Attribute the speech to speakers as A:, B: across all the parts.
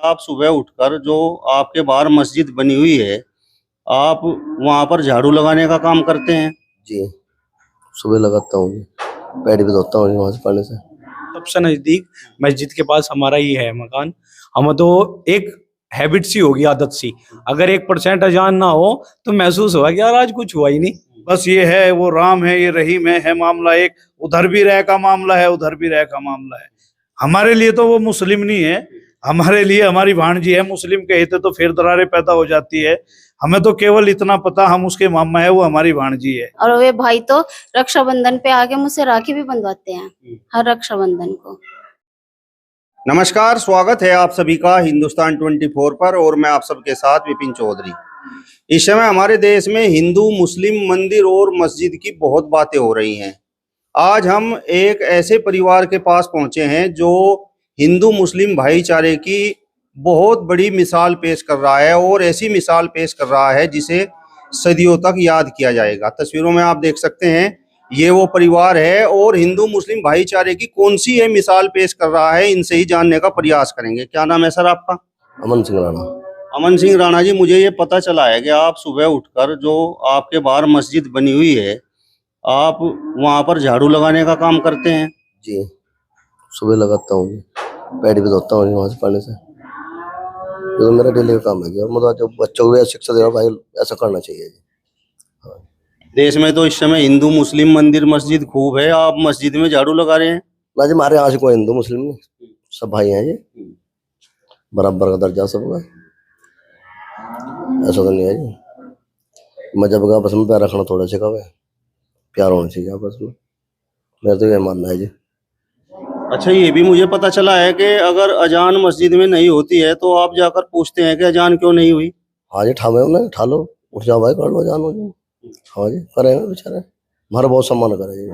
A: आप सुबह उठकर जो आपके बाहर मस्जिद बनी हुई है, आप वहां पर झाड़ू लगाने का काम करते हैं?
B: जी, सुबह लगाता हूँ जी, पैर भी धोता हूँ वहाँ से पानी से।
C: सबसे नजदीक मस्जिद के पास हमारा ही है मकान। हम तो एक हैबिट सी होगी, आदत सी। अगर 1% अजान ना हो तो महसूस होगा कि यार आज कुछ हुआ ही नहीं।
D: बस ये है, वो राम है, ये रहीम है मामला एक। उधर भी रह का मामला है, उधर भी रह का मामला है। हमारे लिए तो वो मुस्लिम नहीं है, हमारे लिए हमारी भांजी है। मुस्लिम कहते तो फिर दरारें पैदा हो जाती है। हमें तो केवल इतना पता, हम उसके मामा है, वो हमारी भांजी है।
E: और वे भाई तो रक्षाबंधन पे आके मुझसे राखी भी बंधवाते हैं, हर रक्षाबंधन को।
A: नमस्कार, स्वागत है आप सभी का हिंदुस्तान 24 पर और मैं आप सबके साथ विपिन चौधरी। इस समय हमारे देश में हिंदू मुस्लिम मंदिर और मस्जिद की बहुत बातें हो रही हैं। आज हम एक ऐसे परिवार के पास पहुंचे हैं जो हिंदू मुस्लिम भाईचारे की बहुत बड़ी मिसाल पेश कर रहा है और ऐसी मिसाल पेश कर रहा है जिसे सदियों तक याद किया जाएगा। तस्वीरों में आप देख सकते हैं, ये वो परिवार है और हिंदू मुस्लिम भाईचारे की कौन सी ये मिसाल पेश कर रहा है, इनसे ही जानने का प्रयास करेंगे। क्या नाम है सर आपका?
B: अमन सिंह राणा।
A: अमन सिंह राणा जी, मुझे ये पता चला है कि आप सुबह उठकर जो आपके बाहर मस्जिद बनी हुई है, आप वहां पर झाड़ू लगाने का काम करते हैं?
B: जी, सुबह लगाता हूँ जी, पैर भी धोता हूँ वहाँ से पानी से। ये तो मेरा डेली का काम है जी। और मतलब जो बच्चों को शिक्षा दे रहा भाई, ऐसा करना चाहिए जी।
A: देश में तो इस समय हिंदू मुस्लिम मंदिर मस्जिद खूब है, आप मस्जिद में झाड़ू लगा रहे हैं?
B: ना जी, हमारे यहाँ से कोई हिंदू मुस्लिम नहीं, सब भाई हैं जी, बराबर का दर्जा सबका। ऐसा तो नहीं है जी। मजहब का आपस में प्यार रखना थोड़ा सा कब है, प्यार होना चाहिए आपस में, मेरा तो ये मानना है जी।
A: अच्छा, ये भी मुझे पता चला है कि अगर अजान मस्जिद में नहीं होती है तो आप जाकर पूछते हैं कि अजान क्यों नहीं हुई?
B: हाँ जी, ठामे उन्हें उठा लो, उठ जाओ भाई, कर लो जानो जी। हाँ जी, करेंगे बेचारे, हमारा बहुत सम्मान करे जी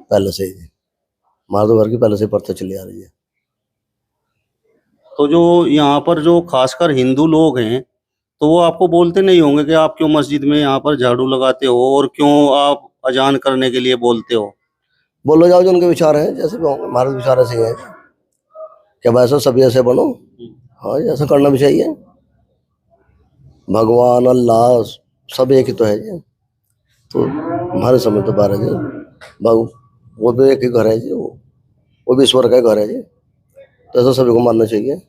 B: पहले से ही जी। हमारे तो घर की पहले से पढ़ते चली आ रही है।
A: तो जो यहाँ पर जो खासकर हिंदू लोग हैं, तो वो आपको बोलते नहीं होंगे कि आप क्यों मस्जिद में यहाँ पर झाड़ू लगाते हो और क्यों आप अजान करने के लिए बोलते हो?
B: बोलो जाओ, जो उनके विचार हैं जैसे भी होंगे, हमारे विचार ऐसे ही हैं। क्या वैसा सभी ऐसे बनो? हाँ जी, ऐसा करना भी चाहिए। भगवान अल्लाह सब एक ही तो है जी। तो हमारे समझ तो बाहर है जी, वो भी एक ही घर है जी, वो भी ईश्वर का घर है जी। तो ऐसा सभी को मानना चाहिए।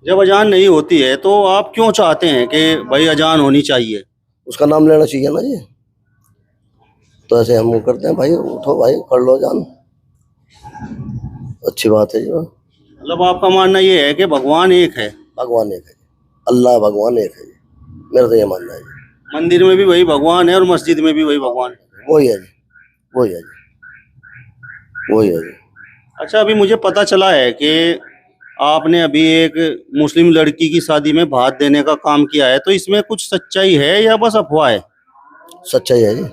A: जब अजान नहीं होती है तो आप क्यों चाहते हैं कि भाई अजान होनी चाहिए?
B: उसका नाम लेना चाहिए ना जी। तो ऐसे हम करते हैं, भाई उठो भाई, कर लो जान, अच्छी बात है जी।
A: मतलब आपका मानना ये है कि भगवान एक है?
B: भगवान एक है, अल्लाह भगवान एक है जी, मेरा तो ये मानना है जी।
A: मंदिर में भी वही भगवान है और मस्जिद में भी वही भगवान है?
B: वही है जी, वही है जी, वही है जी।
A: अच्छा, अभी मुझे पता चला है कि आपने अभी एक मुस्लिम लड़की की शादी में भात देने का काम किया है, तो इसमें कुछ सच्चाई है या बस अफवाह है?
B: सच्चाई है जी,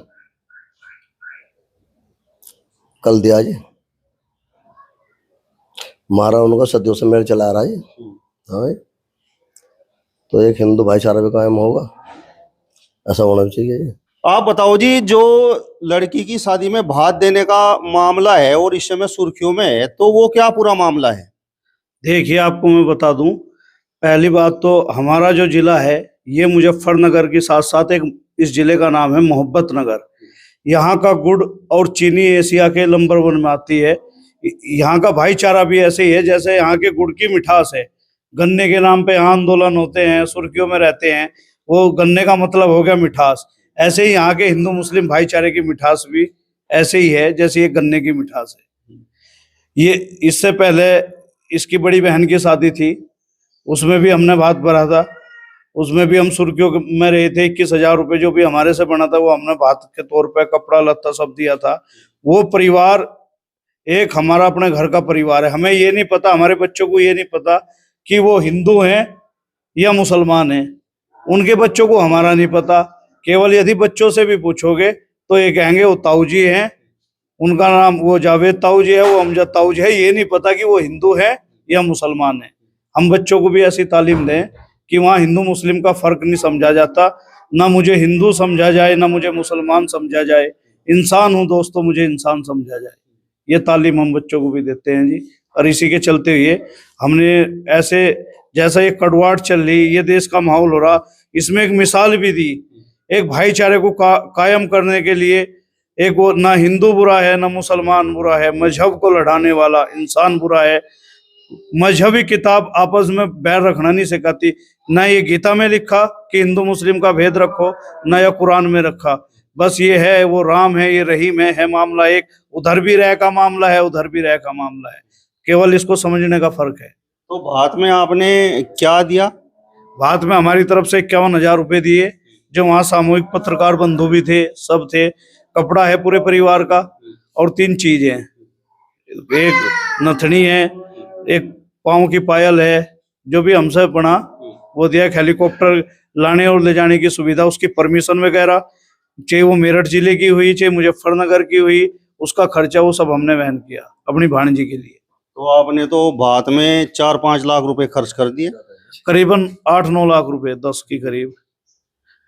B: कल दिया जी। हमारा उनका सदियों से मेल चला आ रहा है जी। हाँ, तो एक हिंदू भाईचारा भी कायम होगा, ऐसा होना चाहिए जी।
A: आप बताओ जी, जो लड़की की शादी में भात देने का मामला है और इस समय सुर्खियों में है, तो वो क्या पूरा मामला है?
D: देखिए, आपको मैं बता दूं, पहली बात तो हमारा जो जिला है ये मुजफ्फरनगर के साथ साथ एक इस जिले का नाम है मोहब्बत नगर। यहाँ का गुड़ और चीनी एशिया के नंबर 1 में आती है। यहाँ का भाईचारा भी ऐसे ही है जैसे यहाँ के गुड़ की मिठास है। गन्ने के नाम पे यहाँ आंदोलन होते हैं, सुर्खियों में रहते हैं, वो गन्ने का मतलब हो गया मिठास। ऐसे ही यहाँ के हिंदू मुस्लिम भाईचारे की मिठास भी ऐसे ही है जैसे ये गन्ने की मिठास है। ये इससे पहले इसकी बड़ी बहन की शादी थी, उसमें भी हमने भात भरा था, उसमें भी हम सुर्खियों में रहे थे। 21,000 रुपये जो भी हमारे से बना था वो हमने भात के तौर पे, कपड़ा लत्ता सब दिया था। वो परिवार एक हमारा अपने घर का परिवार है। हमें ये नहीं पता, हमारे बच्चों को ये नहीं पता कि वो हिंदू हैं या मुसलमान हैं। उनके बच्चों को हमारा नहीं पता। केवल यदि बच्चों से भी पूछोगे तो ये कहेंगे वो ताऊ जी हैं, उनका नाम वो जावेद ताऊ जी है, वो अमजद ताऊ जी है। ये नहीं पता कि वो हिंदू है या मुसलमान है। हम बच्चों को भी ऐसी तालीम दें कि वहाँ हिंदू मुस्लिम का फर्क नहीं समझा जाता। ना मुझे हिंदू समझा जाए, ना मुझे मुसलमान समझा जाए। इंसान हूँ दोस्तों, मुझे इंसान समझा जाए। ये तालीम हम बच्चों को भी देते हैं जी। और इसी के चलते हुए हमने ऐसे जैसा ये कड़वाहट चल रही, ये देश का माहौल हो रहा, इसमें एक मिसाल भी दी। एक भाईचारे को कायम करने के लिए एक वो ना हिंदू बुरा है ना मुसलमान बुरा है, मजहब को लड़ाने वाला इंसान बुरा है। मजहबी किताब आपस में बैर रखना नहीं सिखाती, ना ये गीता में लिखा कि हिंदू मुस्लिम का भेद रखो, ना या कुरान में रखा। बस ये है, वो राम है, ये रहीम है मामला एक, उधर भी रह का मामला है, उधर भी रह का मामला है, केवल इसको समझने का फर्क है।
A: तो भात में आपने क्या दिया?
D: भात में हमारी तरफ से 51,000 रुपए दिए, जो वहाँ सामूहिक पत्रकार बंधु भी थे, सब थे। कपड़ा है पूरे परिवार का, और 3 चीजें हैं, एक नथनी है, एक पाँव की पायल है, जो भी हमसे बना वो दिया। हेलीकॉप्टर लाने और ले जाने की सुविधा, उसकी परमिशन वगैरह, चाहे वो मेरठ जिले की हुई चाहे मुजफ्फरनगर की हुई, उसका खर्चा वो सब हमने वहन किया अपनी भांजी के लिए।
A: तो आपने तो भात में 4-5 लाख रुपए खर्च कर दिए।
D: करीबन 8-9 लाख रुपए, 10 की करीब,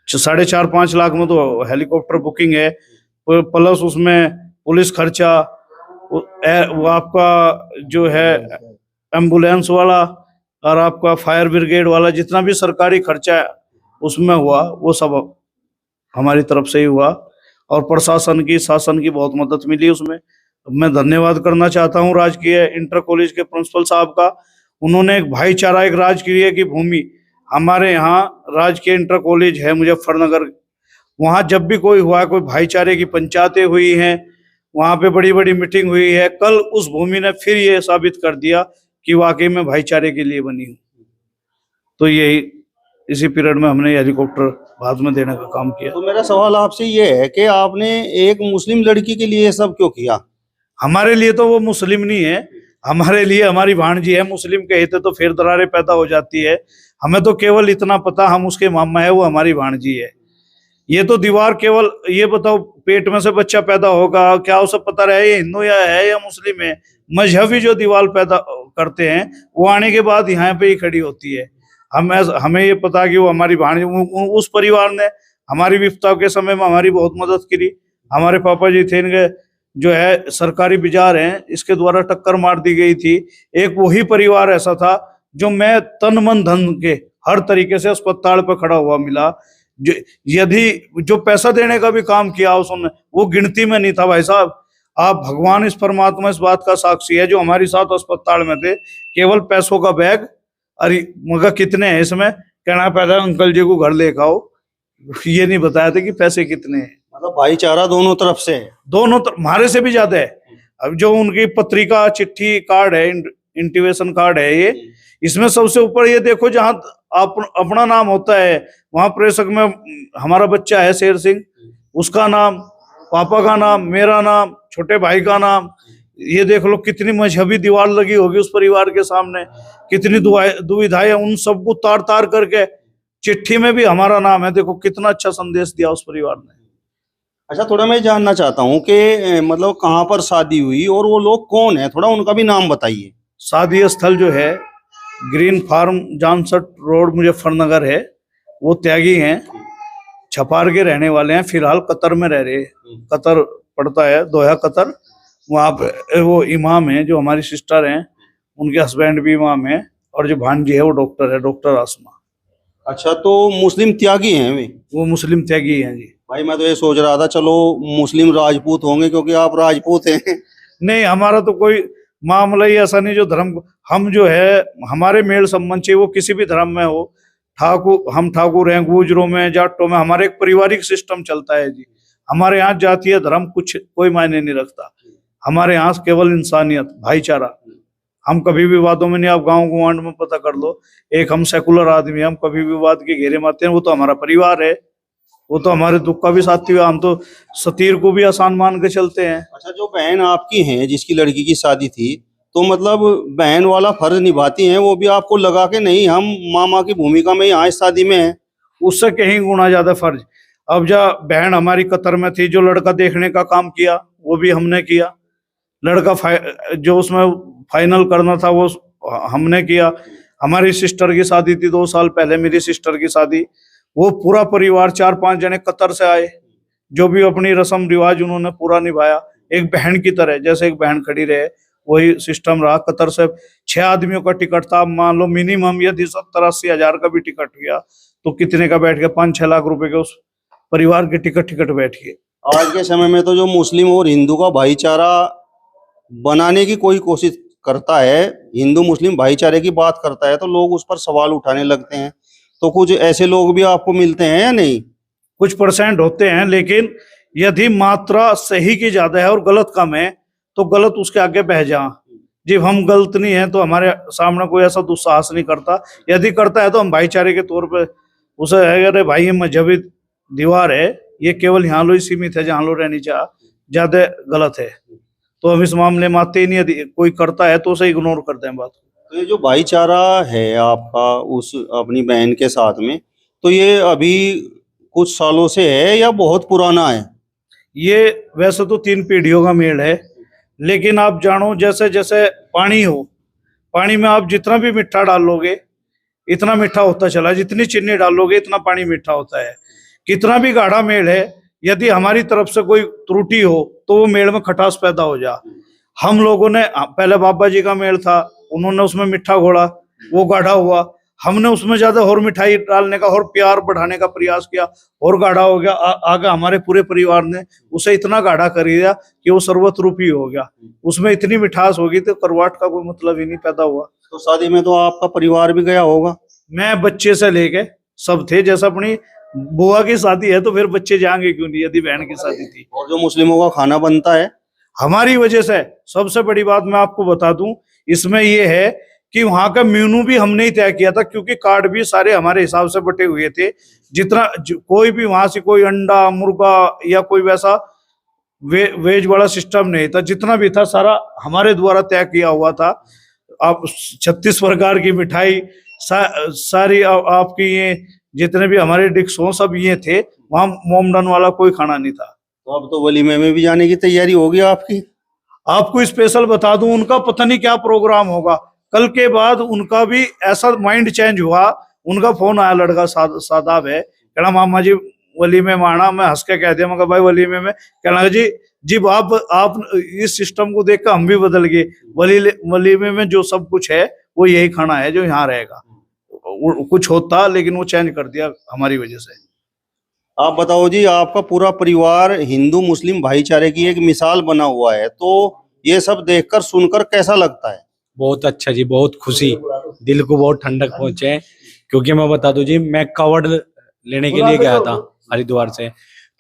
D: 4.5-5 लाख में तो हेलीकॉप्टर बुकिंग है, प्लस उसमें पुलिस खर्चा, वो आपका जो है एम्बुलेंस वाला और आपका फायर ब्रिगेड वाला, जितना भी सरकारी खर्चा उसमें हुआ वो सब हमारी तरफ से ही हुआ। और प्रशासन की, शासन की बहुत मदद मिली उसमें। मैं धन्यवाद करना चाहता हूँ राजकीय इंटर कॉलेज के प्रिंसिपल साहब का। उन्होंने एक भाईचारा, एक राजकीय की भूमि, हमारे यहाँ राजकीय इंटर कॉलेज है मुजफ्फरनगर, वहाँ जब भी कोई हुआ, कोई भाईचारे की पंचायतें हुई हैं, वहाँ पे बड़ी बड़ी मीटिंग हुई है, कल उस भूमि ने फिर ये साबित कर दिया कि वाकई में भाईचारे के लिए बनी हूँ। तो यही इसी पीरियड में हमने हेलीकॉप्टर बाद में देने का काम किया।
A: तो मेरा सवाल आपसे ये है कि आपने एक मुस्लिम लड़की के लिए ये सब क्यों किया?
D: हमारे लिए तो वो मुस्लिम नहीं है, हमारे लिए हमारी भांजी है। मुस्लिम कहते तो फिर दरारें पैदा हो जाती है। हमें तो केवल इतना पता, हम उसके मामा है, वो हमारी भांजी है। ये तो दीवार केवल ये बताओ, पेट में से बच्चा पैदा होगा, क्या वो सब पता रहे ये हिंदू है या मुस्लिम है? मजहबी जो दीवार पैदा करते हैं वो आने के बाद यहाँ पे ही खड़ी होती है। हमें ये पता कि वो हमारी भांजी, उस परिवार ने हमारी विपदा के समय में हमारी बहुत मदद करी। हमारे पापा जी थे, इनके जो है सरकारी बाजार हैं, इसके द्वारा टक्कर मार दी गई थी। एक वही परिवार ऐसा था जो मैं तन मन धन के हर तरीके से अस्पताल पर खड़ा हुआ मिला। यदि जो पैसा देने का भी काम किया उसने, वो गिनती में नहीं था भाई साहब। आप भगवान, इस परमात्मा इस बात का साक्षी है, जो हमारे साथ अस्पताल में थे, केवल पैसों का बैग, अरे मगर कितने हैं इसमें, कहना पैदा अंकल जी को घर लेकर आओ, ये नहीं बताया था कि पैसे कितने हैं।
A: मतलब भाईचारा दोनों तरफ से है।
D: दोनों तरफ, हमारे से भी ज्यादा है। अब जो उनकी पत्रिका, चिट्ठी, कार्ड है, इंटीमेशन कार्ड है, ये इसमें सबसे ऊपर ये देखो, जहां अपना नाम होता है, वहां प्रेषक में हमारा बच्चा है शेर सिंह, उसका नाम, पापा का नाम, मेरा नाम, छोटे भाई का नाम। ये देख लो कितनी मजहबी दीवार लगी होगी उस परिवार के सामने, कितनी दुविधाएं, उन सबको तार तार करके चिट्ठी में भी हमारा नाम है। देखो कितना अच्छा संदेश दिया उस परिवार ने।
A: अच्छा, थोड़ा मैं जानना चाहता हूँ कि मतलब कहाँ पर शादी हुई और वो लोग कौन है, थोड़ा उनका भी नाम बताइए।
D: शादी स्थल जो है green farm, Jansath road, Muzaffarnagar है। वो त्यागी हैं, छपार के रहने वाले हैं, फिलहाल कतर में रह रहे हैं। कतर पड़ता है, दोहा कतर। वहाँ पे वो इमाम है, जो हमारी सिस्टर हैं, उनके हस्बैंड भी इमाम है, और जो भांजी है वो डॉक्टर है, डॉक्टर आसमा।
A: अच्छा, तो मुस्लिम त्यागी हैं वे?
D: वो मुस्लिम त्यागी हैं जी।
A: भाई मैं तो ये सोच रहा था चलो मुस्लिम राजपूत होंगे, क्योंकि आप राजपूत हैं।
D: नहीं, हमारा तो कोई मामला ही ऐसा नहीं। जो धर्म हम जो है, हमारे मेल संबंध चाहिए वो किसी भी धर्म में हो। हम ठाकुर हैं, गुजरों में, जाटों में, हमारे एक पारिवारिक सिस्टम चलता है जी। हमारे यहाँ जातीय धर्म कुछ कोई मायने नहीं रखता। हमारे यहाँ केवल इंसानियत, भाईचारा। हम कभी भी विवादों में नहीं, आप गाँव गुआंड में पता कर लो। एक हम सेकुलर आदमी, हम कभी विवाद के घेरे में आते हैं। वो तो हमारा परिवार है, वो तो हमारे दुख का भी साथी है। हम तो सतीर को भी आसान मान के चलते हैं।
A: अच्छा, जो बहन आपकी हैं, जिसकी लड़की की शादी थी, तो मतलब बहन वाला फर्ज निभाती हैं, वो भी आपको लगा के नहीं हम मामा की भूमिका में यहाँ इस शादी में है?
D: उससे कहीं गुना ज्यादा फर्ज। अब जब बहन हमारी कतर में थी, जो लड़का देखने का काम किया वो भी हमने किया। लड़का जो उसमें फाइनल करना था वो हमने किया। हमारी सिस्टर की शादी थी 2 साल पहले, मेरी सिस्टर की शादी, वो पूरा परिवार 4-5 जने कतर से आए, जो भी अपनी रस्म रिवाज उन्होंने पूरा निभाया। एक बहन की तरह, जैसे एक बहन खड़ी रहे वही सिस्टम रहा। कतर से 6 आदमियों का टिकट था, मान लो मिनिमम यदि 70-80 हजार का भी टिकट गया तो कितने का बैठ गया, 5-6 लाख रुपए के उस परिवार के टिकट बैठ गए।
A: आज के समय में तो जो मुस्लिम और हिंदू का भाईचारा बनाने की कोई कोशिश करता है, हिंदू मुस्लिम भाईचारे की बात करता है, तो लोग उस पर सवाल उठाने लगते हैं। तो कुछ ऐसे लोग भी आपको मिलते हैं या नहीं?
D: कुछ परसेंट होते हैं, लेकिन यदि मात्रा सही की ज्यादा है और गलत कम है तो गलत उसके आगे बह जा। जब हम गलत नहीं है तो हमारे सामने कोई ऐसा दुस्साहस नहीं करता। यदि करता है तो हम भाईचारे के तौर पे उसे है, अरे भाई ये मजहबी दीवार है, ये केवल यहाँ लो ही सीमित है, जहाँ लो रहनी चाहिए, ज्यादा गलत है। तो हम इस मामले में आते ही नहीं, यदि कोई करता है तो उसे इग्नोर करते हैं बात।
A: तो ये जो भाईचारा है आपका उस अपनी बहन के साथ में, तो ये अभी कुछ सालों से है या बहुत पुराना है?
D: ये वैसे तो 3 पीढ़ियों का मेल है, लेकिन आप जानो जैसे जैसे पानी हो, पानी में आप जितना भी मीठा डालोगे इतना मीठा होता चला, जितनी चीनी डालोगे इतना पानी मीठा होता है। कितना भी गाढ़ा मेल है, यदि हमारी तरफ से कोई त्रुटि हो तो वो मेल में खटास पैदा हो जा। हम लोगों ने पहले बाबा जी का मेल था, उन्होंने उसमें मीठा घोड़ा, वो गाढ़ा हुआ। हमने उसमें ज्यादा और मिठाई डालने का और प्यार बढ़ाने का प्रयास किया और गाढ़ा हो गया। आगे हमारे पूरे परिवार ने उसे इतना गाढ़ा कर दिया कि वो सर्वतरूपी हो गया। उसमें इतनी मिठास होगी तो करवाट का कोई मतलब ही नहीं पैदा हुआ।
A: तो शादी में तो आपका परिवार भी गया होगा?
D: मैं बच्चे से लेके सब थे। जैसा अपनी बुआ की शादी है तो फिर बच्चे जाएंगे क्यों नहीं, यदि बहन की शादी थी।
A: और जो मुस्लिमों का खाना बनता है
D: हमारी वजह से, सबसे बड़ी बात मैं आपको बता दूं इसमें ये है कि वहां का मेनू भी हमने ही तय किया था, क्योंकि कार्ड भी सारे हमारे हिसाब से बटे हुए थे। जितना कोई भी वहां से कोई अंडा मुर्गा या कोई वैसा वेज वाला सिस्टम नहीं था। जितना भी था सारा हमारे द्वारा तय किया हुआ था। आप 36 प्रकार की मिठाई सारी आपकी ये जितने भी हमारे डिक्स हो सब ये थे। वहां मोमडन वाला कोई खाना नहीं था।
A: तो अब तो वलीमे में भी जाने की तैयारी होगी आपकी?
D: आपको स्पेशल बता दूं, उनका पता नहीं क्या प्रोग्राम होगा। कल के बाद उनका भी ऐसा माइंड चेंज हुआ। उनका फोन आया, लड़का सादाब है, कहना मामा जी वलीमे में आना। मैं हंस के कह दिया, मगर भाई वलीमे में, कहना जी जब आप इस सिस्टम को देखकर हम भी बदल गए। वलीमे में जो सब कुछ है वो यही खाना है जो यहाँ रहेगा। कुछ होता लेकिन वो चेंज कर दिया हमारी वजह से।
A: आप बताओ जी, आपका पूरा परिवार हिंदू मुस्लिम भाईचारे की एक मिसाल बना हुआ है, तो ये सब देखकर सुनकर कैसा लगता है?
C: बहुत अच्छा जी, बहुत खुशी, दिल को बहुत ठंडक पहुंचे। क्योंकि मैं बता दूं जी, मैं कावड़ लेने के लिए गया था हरिद्वार से।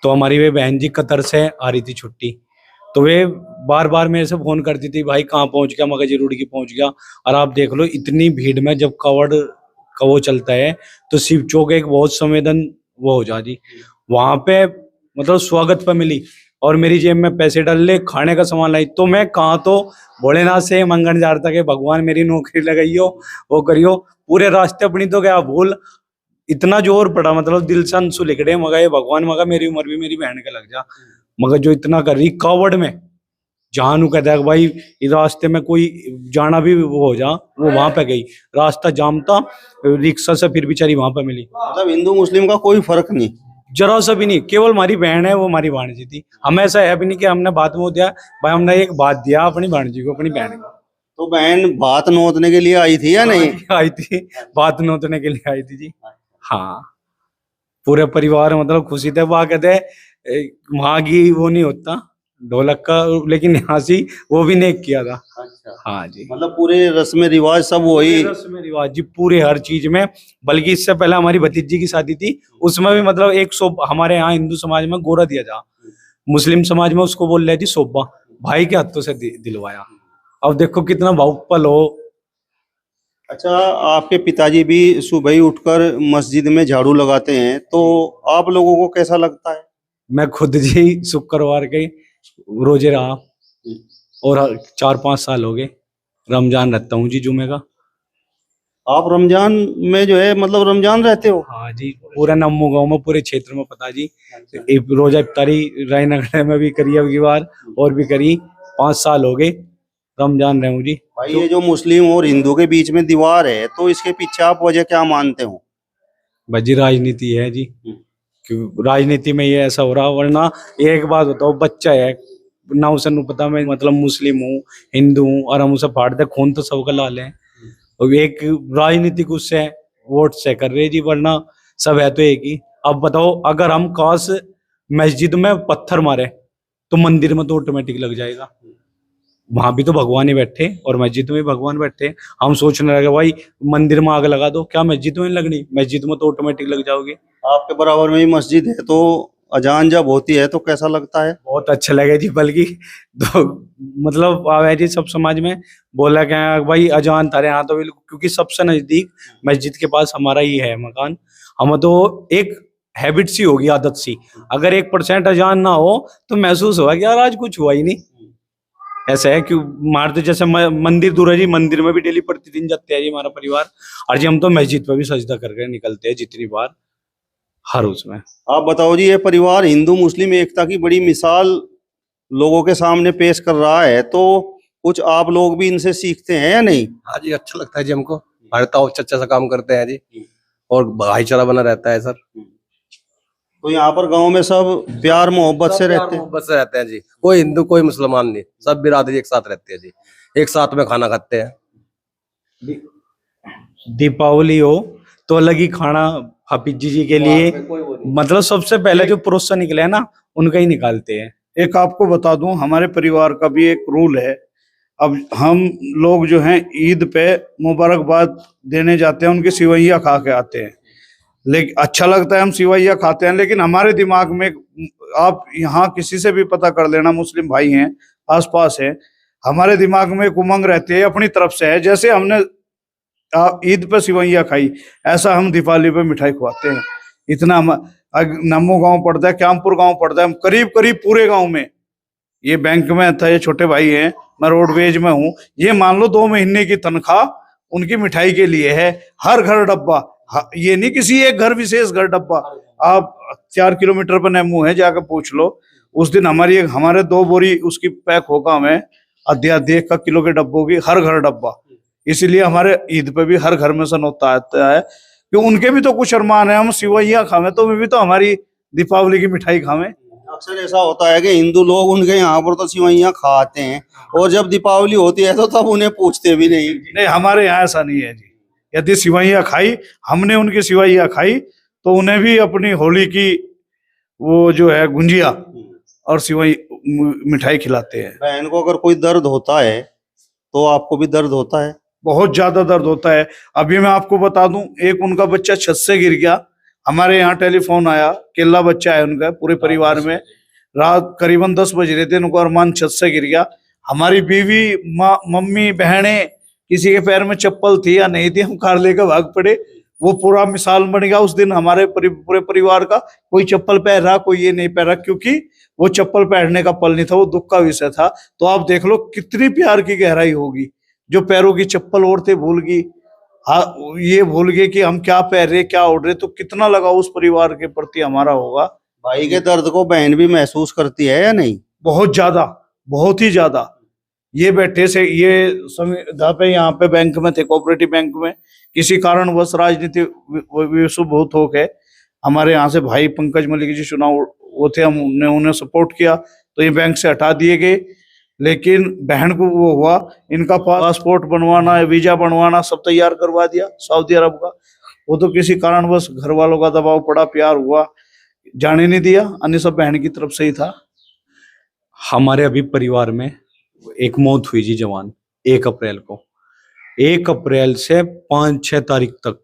C: तो हमारी वे बहन जी कतर से आ रही थी छुट्टी, तो वे बार बार मेरे से फोन करती थी, भाई कहाँ पहुंच गया? मगर जी रुड़की पहुंच गया। और आप देख लो इतनी भीड़ में जब कावड़ का वो चलता है तो शिव चौक एक बहुत संवेदन वो हो जाती। वहां पे मतलब स्वागत पे मिली और मेरी जेब में पैसे डाल ले, खाने का सामान लाई। तो मैं कहाँ तो भोलेनाथ से मंगन जा रहा था कि भगवान मेरी नौकरी लगाइयो, वो करियो। पूरे रास्ते अपनी तो गया भूल, इतना जोर पड़ा, मतलब दिल से अंसू लिखड़े। मगर ये भगवान, मगर मेरी उम्र भी मेरी बहन के लग जा, मगर जो इतना कर रही कावड़ में जहां कहता है भाई इस रास्ते में कोई जाना भी वो हो जा, वो वहां पे गई। रास्ता जाम था, रिक्शा से फिर बेचारी वहां पे मिली।
A: मतलब हिंदू मुस्लिम का कोई फर्क नहीं?
C: जरा सा भी नहीं। केवल हमारी बहन है, वो हमारी भाणजी थी। हम ऐसा है भी नहीं कि हमने बात में दिया, भाई हमने एक बात दिया अपनी भाणजी को, अपनी बहन को।
A: तो बहन बात नोतने के लिए आई थी या नहीं?
C: आई थी, बात नोतने के लिए आई थी जी। हाँ, पूरे परिवार मतलब खुशी थे। वहां कहते वहां की वो नहीं होता ढोलक का, लेकिन यहाँ से वो भी नहीं किया था।
A: अच्छा,
C: हाँ जी,
A: मतलब पूरे रस्म रिवाज सब वही?
C: रस्म रिवाज जी पूरे हर चीज में। बल्कि इससे पहले हमारी भतीजी की शादी थी, उसमें भी मतलब एक हमारे यहाँ हिंदू समाज में गोरा दिया जा, मुस्लिम समाज में उसको बोल रहे जी सोबा, भाई के हाथों से दिलवाया। अब देखो कितना भावुक पल हो।
A: अच्छा, आपके पिताजी भी सुबह ही उठकर मस्जिद में झाड़ू लगाते हैं, तो आप लोगों को कैसा लगता है?
C: मैं खुद जी शुक्रवार के रोजे रहा और 4-5 साल हो गए रमजान रखता हूँ जी जुमे का।
A: आप रमजान में जो है मतलब रमजान रहते हो?
C: हाँ जी, पूरा नम्मू गांव में, पूरे क्षेत्र में पता जी। रोजा इफ्तारी रायनगर में भी करी अब की बार, और भी करी। 5 साल हो गए रमजान रहूं जी।
A: भाई ये जो मुस्लिम और हिंदू के बीच में दीवार है, तो इसके पीछे आप वजह क्या मानते हो?
C: भाजी राजनीति है जी, क्यों राजनीति में ये ऐसा हो रहा। वरना एक बात बताओ, बच्चा है ना उसे नु पता मैं मतलब मुस्लिम हूँ हिंदू हूँ और हम उसे फाड़ते खून तो सबका लाल है। और एक राजनीतिक उससे वोट से कर रहे जी, वरना सब है तो एक ही। अब बताओ अगर हम काश मस्जिद में पत्थर मारे तो मंदिर में तो ऑटोमेटिक लग जाएगा। वहां भी तो भगवान ही बैठे और मस्जिद में भी भगवान बैठे। हम सोचने लगे भाई मंदिर में आग लगा दो, क्या मस्जिद में नहीं लगनी? मस्जिद में तो ऑटोमेटिक लग जाओगे।
A: आपके बराबर में ही मस्जिद है, तो अजान जब होती है तो कैसा लगता है?
C: बहुत अच्छा लगे जी, बल्कि तो मतलब आवे जी सब समाज में बोला क्या भाई अजान तारे यहाँ तो बिल्कुल, क्योंकि सबसे नजदीक मस्जिद के पास हमारा ही है मकान। हम तो एक हैबिट सी होगी, आदत सी, अगर 1% अजान ना हो तो महसूस होगा कि यार आज कुछ हुआ ही नहीं। ऐसा है कि हमारे तो जैसे मंदिर दूर है जी, मंदिर में भी डेली प्रतिदिन जाते हैं जी हमारा परिवार, और जी हम तो मस्जिद पे भी सजदा करके निकलते हैं जितनी बार हर उसमें।
A: आप बताओ जी, ये परिवार हिंदू मुस्लिम एकता की बड़ी मिसाल लोगों के सामने पेश कर रहा है, तो कुछ आप लोग भी इनसे सीखते हैं या नहीं?
F: हाँ जी, अच्छा लगता है जी हमको। हमारे ताऊ अच्छा सा काम करते हैं जी, और भाईचारा बना रहता है सर।
A: तो यहाँ पर गांव में सब प्यार मोहब्बत से रहते हैं?
F: मोहब्बत से रहते हैं जी, कोई हिंदू कोई मुसलमान नहीं, सब बिरादरी एक साथ रहते हैं जी, एक साथ में खाना खाते हैं।
C: दीपावली हो तो अलग ही खाना हाफिज जी के लिए, मतलब सबसे पहले जो प्रोत्साहन निकले है ना उनका ही निकालते हैं।
D: एक आपको बता दूं, हमारे परिवार का भी एक रूल है। अब हम लोग जो हैं ईद पे मुबारकबाद देने जाते हैं, उनकी सिवैया खा के आते हैं। लेकिन अच्छा लगता है, हम सिवैया खाते हैं, लेकिन हमारे दिमाग में, आप यहाँ किसी से भी पता कर लेना, मुस्लिम भाई हैं आसपास है, हमारे दिमाग में एक उमंग रहती है अपनी तरफ से है। जैसे हमने ईद पे सिवैया खाई, ऐसा हम दीपावली पे मिठाई खुआते हैं। इतना नमो गांव पड़ता है, क्यामपुर गांव पड़ता है, हम करीब करीब पूरे गांव में, ये बैंक में था, ये छोटे भाई हैं, मैं रोडवेज में हूँ, ये मान लो 2 महीने की तनख्वाह उनकी मिठाई के लिए है। हर घर डब्बा, ये नहीं किसी एक घर विशेष घर डब्बा। आप 4 किलोमीटर पर नेमू है, जाकर पूछ लो। उस दिन हमारे 2 बोरी उसकी पैक होगा, हमें आधे 1 किलो के डब्बों की, हर घर डब्बा। इसीलिए हमारे ईद पे भी हर घर में सनोता आता है कि उनके भी तो कुछ अरमान है, हम सिवैया खावे तो भी तो हमारी दीपावली की मिठाई खावे।
A: अक्सर ऐसा होता है कि हिंदू लोग उनके यहाँ पर तो सिवैयां खाते हैं, और जब दीपावली होती है तो तब उन्हें पूछते भी नहीं।
D: नहीं, हमारे यहाँ ऐसा नहीं है जी। यदि सिवैया खाई, हमने उनकी सिवैया खाई, तो उन्हें भी अपनी होली की वो जो है गुंजिया और सिवई मिठाई खिलाते हैं।
A: बहन को अगर कोई दर्द होता है तो आपको भी दर्द होता है?
D: बहुत ज्यादा दर्द होता है। अभी मैं आपको बता दूं, एक उनका बच्चा छत से गिर गया, हमारे यहाँ टेलीफोन आया, केला बच्चा है उनका, पूरे परिवार में, रात करीबन 10 बज रहे थे, उनको अरमान छत से गिर गया। हमारी बीवी, मम्मी, बहनें, किसी के पैर में चप्पल थी या नहीं थी, हम कार लेकर भाग पड़े। वो पूरा मिसाल बन गया उस दिन हमारे पूरे परिवार का। कोई चप्पल पहन रहा, कोई ये नहीं पहन रहा, क्योंकि वो चप्पल पहनने का पल नहीं था, वो दुख का विषय था। तो आप देख लो कितनी प्यार की गहराई होगी, जो पैरों की चप्पल ओढ़ते भूल गई, ये भूल गए कि हम क्या पहन रहे क्या ओढ़ रहे, तो कितना लगा उस परिवार के प्रति हमारा होगा।
A: भाई के दर्द को बहन भी महसूस करती है या नहीं?
D: बहुत ज्यादा, बहुत ही ज्यादा। ये बैठे से ये समय पे यहाँ पे बैंक में थे, कोऑपरेटिव बैंक में, किसी कारणवश राजनीति विश्व बहुत हो गए, हमारे यहाँ से भाई पंकज मलिक जी चुनाव वो थे, हमने उन्हें सपोर्ट किया, तो ये बैंक से हटा दिए गए। लेकिन बहन को वो हुआ, इनका पासपोर्ट बनवाना, वीजा बनवाना सब तैयार करवा दिया सऊदी अरब का। वो तो किसी कारणवश घर वालों का दबाव पड़ा, प्यार हुआ, जाने नहीं दिया, अन्य सब बहन की तरफ से ही था।
C: हमारे अभी परिवार में एक मौत हुई जी जवान, 1 अप्रैल को। 1 अप्रैल से 5-6 तारीख तक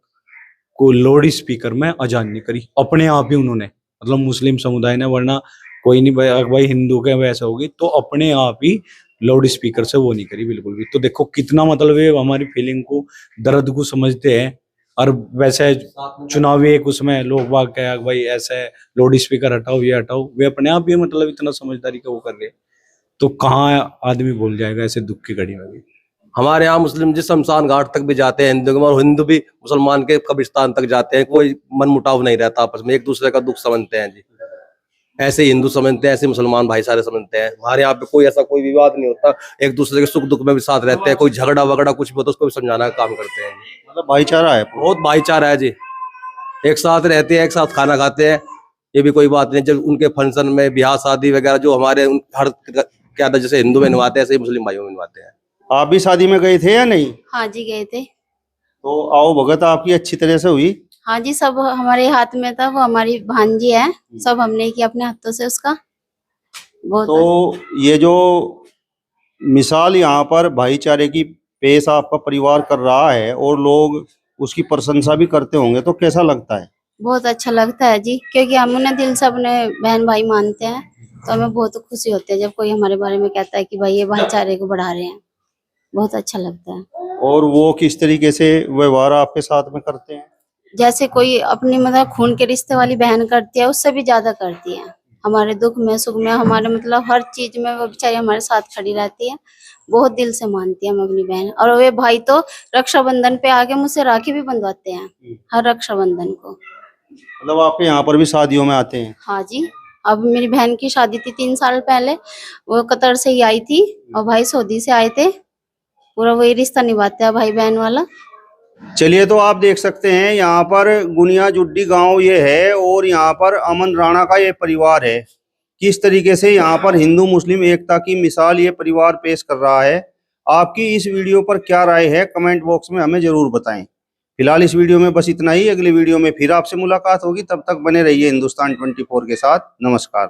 C: को लाउड स्पीकर में अजान नहीं करी, अपने आप ही उन्होंने, मतलब मुस्लिम समुदाय ने, वरना कोई नहीं भाई हिंदू के वैसा होगी, तो अपने आप ही लाउड स्पीकर से वो नहीं करी बिल्कुल भी। तो देखो कितना मतलब ये हमारी फीलिंग को, दर्द को समझते हैं। और वैसे चुनावी एक उसमें लोग बाग कहे भाई ऐसे लाउड स्पीकर हटाओ, ये हटाओ, वे अपने आप ही मतलब इतना समझदारी का वो कर रहे, तो कहाँ आदमी भूल जाएगा ऐसे दुख की घड़ी में भी।
F: हमारे यहाँ मुस्लिम जिस शमशान घाट तक भी जाते हैं हिंदू, और हिंदू भी मुसलमान के कब्रिस्तान तक जाते हैं, कोई मन मुटाव नहीं रहता, आपस में एक दूसरे का दुख समझते हैं जी। ऐसे हिंदू समझते हैं, ऐसे मुसलमान भाईचारे समझते हैं। हमारे यहाँ पे कोई ऐसा कोई विवाद नहीं होता, एक दूसरे के सुख दुख में भी साथ रहते हैं। कोई झगड़ा वगड़ा कुछ भी होता है उसको भी समझाना का काम करते हैं।
A: मतलब भाईचारा है,
F: बहुत भाईचारा है जी, एक साथ रहते हैं, एक साथ खाना खाते हैं, ये भी कोई बात नहीं। जब उनके फंक्शन में ब्याह शादी वगैरह जो हमारे हर क्या था, जैसे हिंदू में निभाते हैं ऐसे ही मुस्लिम भाइयों में निभाते हैं।
A: आप भी शादी में गए थे या नहीं?
E: हाँ जी गए थे।
A: तो आओ भगत आपकी अच्छी तरह से हुई?
E: हाँ जी, सब हमारे हाथ में था। वो हमारी भांजी है, सब हमने किया अपने हाथों से उसका। बहुत
A: तो ये जो मिसाल यहाँ पर भाईचारे की पेश आपका परिवार कर रहा है और लोग उसकी प्रशंसा भी करते होंगे, तो कैसा लगता है?
E: बहुत अच्छा लगता है जी, क्योंकि हम उन्हें दिल से अपने बहन भाई मानते हैं। तो हमें बहुत खुशी होती है जब कोई हमारे बारे में कहता है कि भाई ये भाईचारे को बढ़ा रहे हैं। बहुत अच्छा लगता है।
A: और वो किस तरीके से व्यवहार आपके साथ में करते हैं?
E: जैसे कोई अपनी मतलब खून के रिश्ते वाली बहन करती है, उससे भी ज्यादा करती है। हमारे दुख में सुख में, हमारे मतलब हर चीज में वो बेचारी हमारे साथ खड़ी रहती है। बहुत दिल से मानती है हम अपनी बहन। और वे भाई तो रक्षाबंधन पे आके मुझसे राखी भी बंधवाते हैं, हर रक्षाबंधन को।
A: मतलब आपके यहाँ पर भी शादियों में आते हैं?
E: हाँ जी, अब मेरी बहन की शादी थी 3 साल पहले। वो कतर से ही आई थी और भाई सऊदी से आए थे। पूरा वही रिश्ता निभाते हैं भाई बहन वाला।
A: चलिए, तो आप देख सकते हैं यहाँ पर गुनिया जुड्डी गांव ये है और यहाँ पर अमन राणा का ये परिवार है। किस तरीके से यहाँ पर हिंदू मुस्लिम एकता की मिसाल ये परिवार पेश कर रहा है। आपकी इस वीडियो पर क्या राय है, कमेंट बॉक्स में हमें जरूर बताएं। फिलहाल इस वीडियो में बस इतना ही। अगली वीडियो में फिर आपसे मुलाकात होगी, तब तक बने रहिए हिंदुस्तान 24 के साथ। नमस्कार।